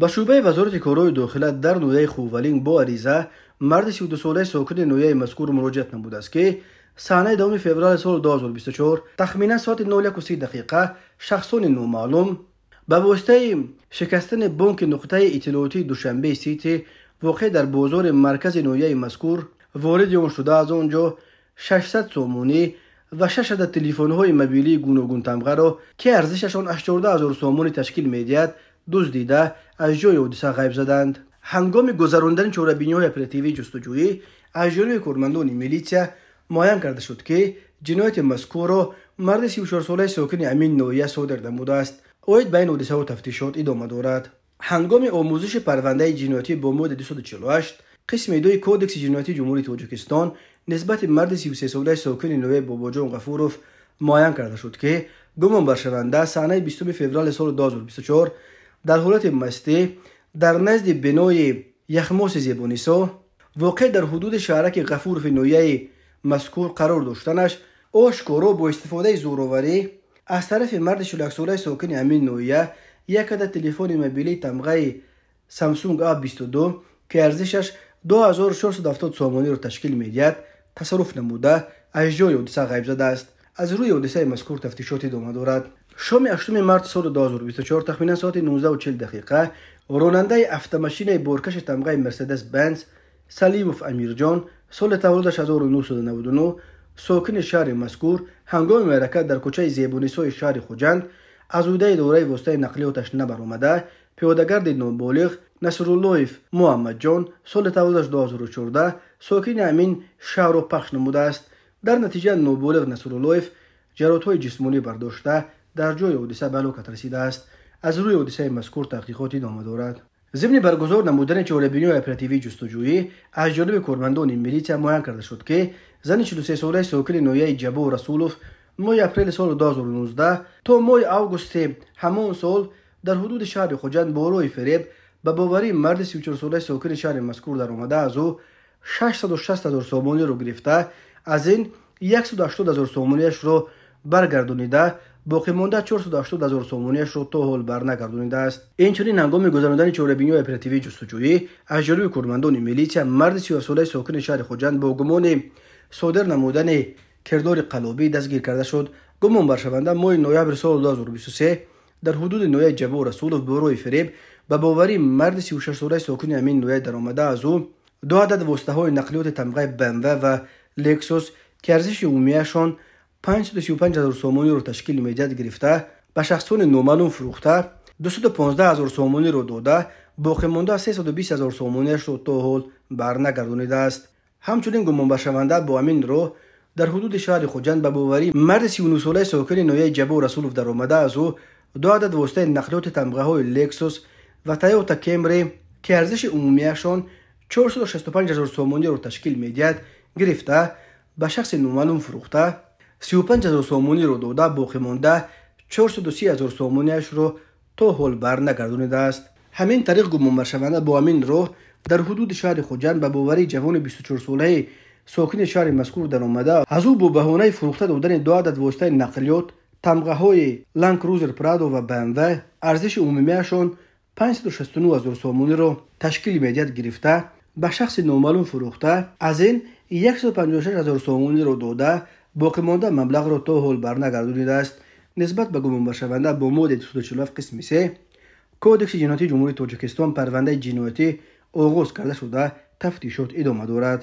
ба шӯъбаи вазорати корҳои дохила дар ноҳияи Хувалинг бо ариза марди 32 солаи сокини ноҳияи мазкур муроҷиат намудааст ки саҳнаи 2 феврали соли 2024 тахминан соати 01:30 шахсони номаълум ба воситаи шикастани бонки нуқтаи иттилоотии Душанбеи Сити воқеъ дар бозори маркази ноҳияи мазкур вориди он шуда, аз он ҷо 600 сомонӣ ва 6 адад телефонҳои мобилии гуногун тамғаро ки арзишашон 14 000 сомонӣ ташкил медиҳад дуздида аз ҷои ҳодиса ғайб заданд. ҳангоми гузарондани чорабиниҳои оперативии ҷустуҷӯӣ аз ҷониби кормандони милитсия муайян карда шуд ки ҷинояти мазкурро марди 34 солаи сокини ҳамин ноҳия содир намудааст. оид ба ин ҳодисаҳо тафтишот идома дорад. ҳангоми омӯзиши парвандаи ҷиноятӣ бо моддаи 248 қисми 2 кодекси ҷиноятии ҷумҳурии Тоҷикистон нисбати марди 33 солаи сокини ноҳияи Бобоҷон Ғафуров муайян карда шуд ки гумонбаршаванда саҳнаи 20 феврали соли 2024 дар ҳолати мастӣ дар назди бинои Яхмоси Зебонисо воқеъ дар ҳудуди шаҳраки Ғафурови ноҳияи мазкур қарор доштанаш ошкоро бо истифодаи зӯроварӣ аз тарафи марди 41 солаи сокини ҳамин ноҳия як адад телефони мобилии тамғаи Samsung A22 ки арзишаш 2470 сомониро ташкил медиҳад тасарруф намуда аз ҷои ҳодиса ғайб задааст. аз рӯи ҳодисаи мазкур тафтишот идома дорад. шоми 8 марти соли 2024 тахминан соати 19:40 ронандаи автомашинаи боркаши тамғаи Mercedes Benz Салимов Амирҷон соли таваллудаш 1999 сокини шаҳри мазкур ҳангоми ҳаракат дар кӯчаи Зебонисои шаҳри Хуҷанд аз уйдаи идораи воситаи нақлиёташ набаромада пиёдагарди ноболиғ Насруллоев Муҳаммадҷон соли таваллудаш 2014 сокини ҳамин шаҳрро пахш намудааст. дар натиҷа ноболиғ Насруллоев ҷароҳатҳои ҷисмонӣ бардошта дар ҷои ҳодиса ба ҳалокат расидааст. аз рӯи ҳодисаи мазкур таҳқиқот идома дорад. зимни баргузор намудани чорабиниҳои оперативии ҷустуҷӯӣ аз ҷониби кормандони милитсия муайян карда шуд ки зани 43 солаи сокини ноҳияи Ҷабор Расулов моҳи апрели соли 2019 то моҳи августи ҳамон сол дар ҳудуди шаҳри Хуҷанд бо роҳи фереб ба боварии марди 34 солаи сокини шаҳри мазкур даромада аз ӯ 660 000 сомониро гирифта, аз ин 180 000 сомониашро баргардонида, боқимонда 480 000 сомониашро то ҳол барнагардонидааст. инчунин ҳангоми гузарондани чорабиниҳои оперативии ҷустуҷӯӣ аз ҷониби кормандони милитсия марди 37 солаи сокини шаҳри Хуҷанд бо гумони содир намудани кирдори қаллобӣ дастгир карда шуд. гумонбаршаванда моҳи ноябри соли 2023 дар ҳудуди ноҳияи Ҷабор Расулов бо роҳи фереб ба боварии марди 36 солаи сокини ҳамин ноҳия даромада аз ӯ 2 адад воситаҳои нақлиёти тамғаи BMW ва Lexus ки арзиши умумиашон 535 000 сомониро ташкил медиҳад гирифта, ба шахсони номаълум фурӯхта, 215 000 сомониро дода, боқимонда 320 000 сомониашро то ҳол барнагардонидааст. ҳамчунин гумонбаршаванда бо ҳамин роҳ дар ҳудуди шаҳри Хуҷанд ба боварии марди 39 солаи сокини ноҳияи Ҷабор Расулов даромада аз ӯ 2 адад воситаи нақлиёти тамғаҳои Lexus ва Toyota Camry ки арзиши умумиашон 465 000 сомониро ташкил медиҳад гирифта, ба шахси номаълум фурӯхта, 35 000 сомониро дода, боқимонда 430 000 сомониашро то ҳол барнагардонидааст. ҳамин тариқ гумонбаршаванда бо ҳамин роҳ дар ҳудуди шаҳри Хуҷанд ба боварии ҷавони 24 солаи сокини шаҳри мазкур даромада аз ӯ бо баҳонаи фурӯхта додани 2 адад воситаи нақлиёт тамғаҳои Land Cruiser Prado ва BMW арзиши умумиашон 569 000 сомониро ташкил медиҳад гирифта, ба шахси номаълум фурӯхта, аз ин 156 000 сомониро дода, боқимонда маблағро то ҳол барнагардонидааст. нисбат ба гумонбаршаванда бо моддаи 247 қисми 3 кодекси ҷиноятии ҷумҳурии Тоҷикистон парвандаи ҷиноятӣ оғоз карда шуда тафтишот идома дорад.